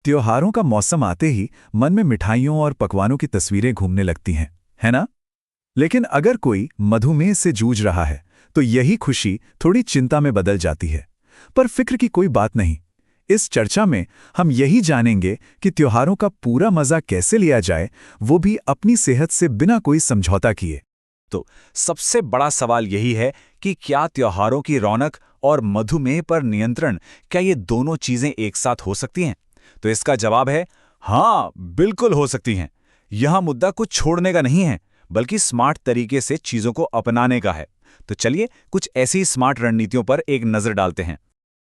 त्योहारों का मौसम आते ही मन में मिठाइयों और पकवानों की तस्वीरें घूमने लगती हैं, है ना? लेकिन अगर कोई मधुमेह से जूझ रहा है, तो यही खुशी थोड़ी चिंता में बदल जाती है। पर फिक्र की कोई बात नहीं। इस चर्चा में हम यही जानेंगे कि त्योहारों का पूरा मजा कैसे लिया जाए, वो भी अपनी सेहत से बिना कोई समझौता किए। तो सबसे बड़ा सवाल यही है कि क्या त्योहारों की रौनक और मधुमेह पर नियंत्रण, क्या ये दोनों चीजें एक साथ हो सकती हैं? तो इसका जवाब है हाँ, बिल्कुल हो सकती हैं। यह मुद्दा कुछ छोड़ने का नहीं है, बल्कि स्मार्ट तरीके से चीजों को अपनाने का है। तो चलिए कुछ ऐसी स्मार्ट रणनीतियों पर एक नजर डालते हैं।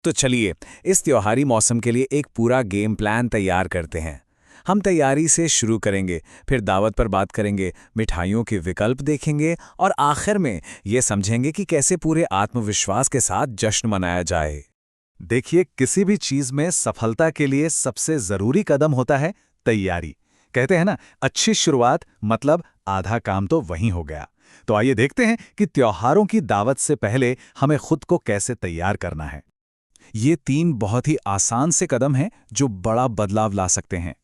तो चलिए इस त्योहारी मौसम के लिए एक पूरा गेम प्लान तैयार करते हैं। हम तैयारी से शुरू करेंगे, फिर दावत पर बात करेंगे, मिठाइयों के विकल्प देखेंगे और आखिर में ये समझेंगे कि कैसे पूरे आत्मविश्वास के साथ जश्न मनाया जाए। देखिए, किसी भी चीज में सफलता के लिए सबसे जरूरी कदम होता है तैयारी। कहते हैं ना, अच्छी शुरुआत मतलब आधा काम तो वहीं हो गया। तो आइए देखते हैं कि त्योहारों की दावत से पहले हमें खुद को कैसे तैयार करना है। ये 3 बहुत ही आसान से कदम हैं जो बड़ा बदलाव ला सकते हैं।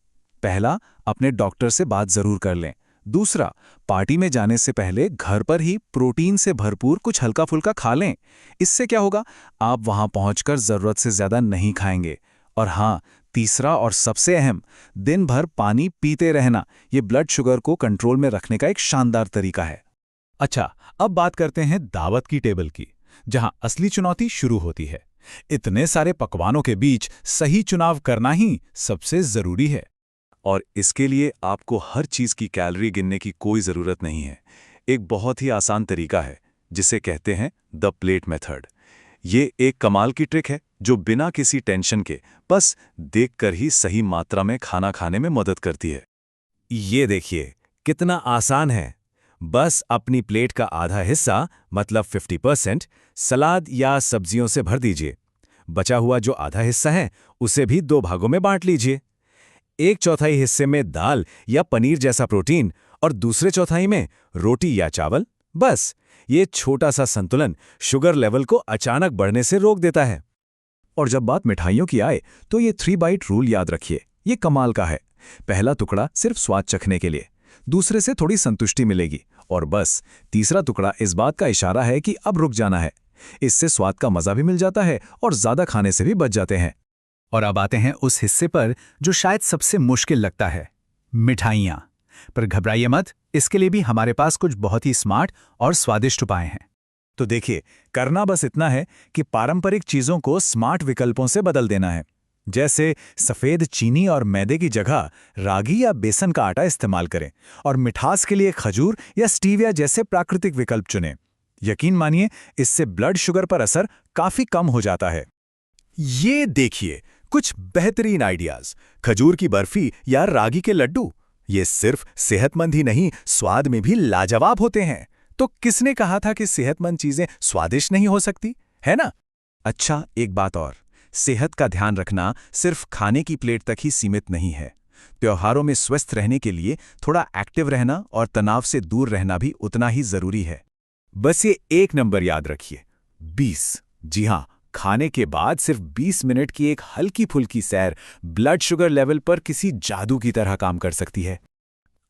पहला, अपने डॉक्टर से बात जरूर कर लें। दूसरा, पार्टी में जाने से पहले घर पर ही प्रोटीन से भरपूर कुछ हल्का फुल्का खा लें। इससे क्या होगा, आप वहां पहुंचकर जरूरत से ज्यादा नहीं खाएंगे। और हाँ, तीसरा और सबसे अहम, दिन भर पानी पीते रहना। ये ब्लड शुगर को कंट्रोल में रखने का एक शानदार तरीका है। अच्छा, अब बात करते हैं दावत की टेबल की, जहां असली चुनौती शुरू होती है। इतने सारे पकवानों के बीच सही चुनाव करना ही सबसे जरूरी है। और इसके लिए आपको हर चीज की कैलोरी गिनने की कोई जरूरत नहीं है। एक बहुत ही आसान तरीका है, जिसे कहते हैं द प्लेट मेथड। ये एक कमाल की ट्रिक है जो बिना किसी टेंशन के बस देखकर ही सही मात्रा में खाना खाने में मदद करती है। ये देखिए कितना आसान है। बस अपनी प्लेट का आधा हिस्सा मतलब 50% सलाद या सब्जियों से भर दीजिए। बचा हुआ जो आधा हिस्सा है उसे भी 2 भागों में बांट लीजिए। एक चौथाई हिस्से में दाल या पनीर जैसा प्रोटीन और दूसरे चौथाई में रोटी या चावल। बस ये छोटा सा संतुलन शुगर लेवल को अचानक बढ़ने से रोक देता है। और जब बात मिठाइयों की आए, तो ये 3 बाइट रूल याद रखिए। ये कमाल का है। पहला टुकड़ा सिर्फ स्वाद चखने के लिए, दूसरे से थोड़ी संतुष्टि मिलेगी, और बस तीसरा टुकड़ा इस बात का इशारा है कि अब रुक जाना है। इससे स्वाद का मजा भी मिल जाता है और ज्यादा खाने से भी बच जाते हैं। और अब आते हैं उस हिस्से पर जो शायद सबसे मुश्किल लगता है, मिठाइयाँ। पर घबराइए मत, इसके लिए भी हमारे पास कुछ बहुत ही स्मार्ट और स्वादिष्ट उपाय हैं। तो देखिए, करना बस इतना है कि पारंपरिक चीज़ों को स्मार्ट विकल्पों से बदल देना है। जैसे सफ़ेद चीनी और मैदे की जगह रागी या बेसन का आटा इस्तेमाल करें, और मिठास के लिए खजूर या स्टीविया जैसे प्राकृतिक विकल्प चुनें। यकीन मानिए, इससे ब्लड शुगर पर असर काफ़ी कम हो जाता है। ये देखिए कुछ बेहतरीन आइडियाज। खजूर की बर्फी या रागी के लड्डू, ये सिर्फ सेहतमंद ही नहीं, स्वाद में भी लाजवाब होते हैं। तो किसने कहा था कि सेहतमंद चीजें स्वादिष्ट नहीं हो सकती, है ना? अच्छा, एक बात और, सेहत का ध्यान रखना सिर्फ खाने की प्लेट तक ही सीमित नहीं है। त्योहारों में स्वस्थ रहने के लिए थोड़ा एक्टिव रहना और तनाव से दूर रहना भी उतना ही जरूरी है। बस ये एक नंबर याद रखिए, 20। जी हाँ, खाने के बाद सिर्फ 20 मिनट की एक हल्की फुल्की सैर ब्लड शुगर लेवल पर किसी जादू की तरह काम कर सकती है।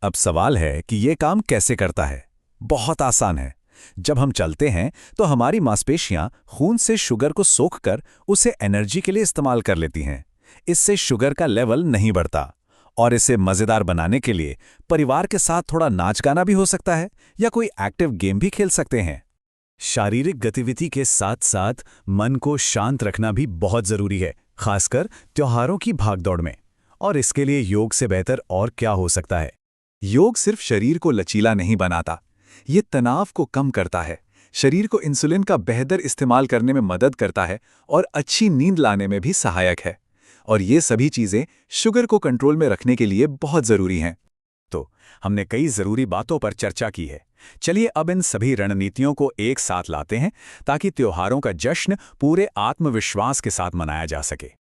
अब सवाल है कि यह काम कैसे करता है। बहुत आसान है। जब हम चलते हैं तो हमारी मांसपेशियां खून से शुगर को सोखकर उसे एनर्जी के लिए इस्तेमाल कर लेती हैं। इससे शुगर का लेवल नहीं बढ़ता। और इसे मजेदार बनाने के लिए परिवार के साथ थोड़ा नाच गाना भी हो सकता है, या कोई एक्टिव गेम भी खेल सकते हैं। शारीरिक गतिविधि के साथ साथ मन को शांत रखना भी बहुत जरूरी है, खासकर त्योहारों की भागदौड़ में। और इसके लिए योग से बेहतर और क्या हो सकता है। योग सिर्फ शरीर को लचीला नहीं बनाता, ये तनाव को कम करता है, शरीर को इंसुलिन का बेहतर इस्तेमाल करने में मदद करता है और अच्छी नींद लाने में भी सहायक है। और ये सभी चीजें शुगर को कंट्रोल में रखने के लिए बहुत जरूरी हैं। तो हमने कई जरूरी बातों पर चर्चा की है। चलिए अब इन सभी रणनीतियों को एक साथ लाते हैं ताकि त्योहारों का जश्न पूरे आत्मविश्वास के साथ मनाया जा सके।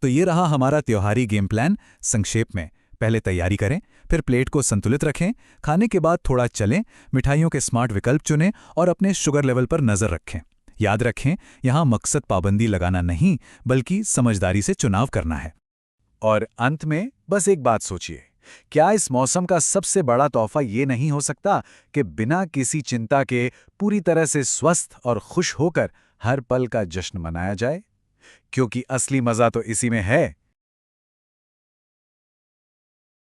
तो ये रहा हमारा त्योहारी गेम प्लान। संक्षेप में, पहले तैयारी करें, फिर प्लेट को संतुलित रखें, खाने के बाद थोड़ा चलें, मिठाइयों के स्मार्ट विकल्प चुनें और अपने शुगर लेवल पर नजर रखें। याद रखें, यहाँ मकसद पाबंदी लगाना नहीं, बल्कि समझदारी से चुनाव करना है। और अंत में बस एक बात सोचिए, क्या इस मौसम का सबसे बड़ा तोहफा ये नहीं हो सकता कि बिना किसी चिंता के पूरी तरह से स्वस्थ और खुश होकर हर पल का जश्न मनाया जाए? क्योंकि असली मजा तो इसी में है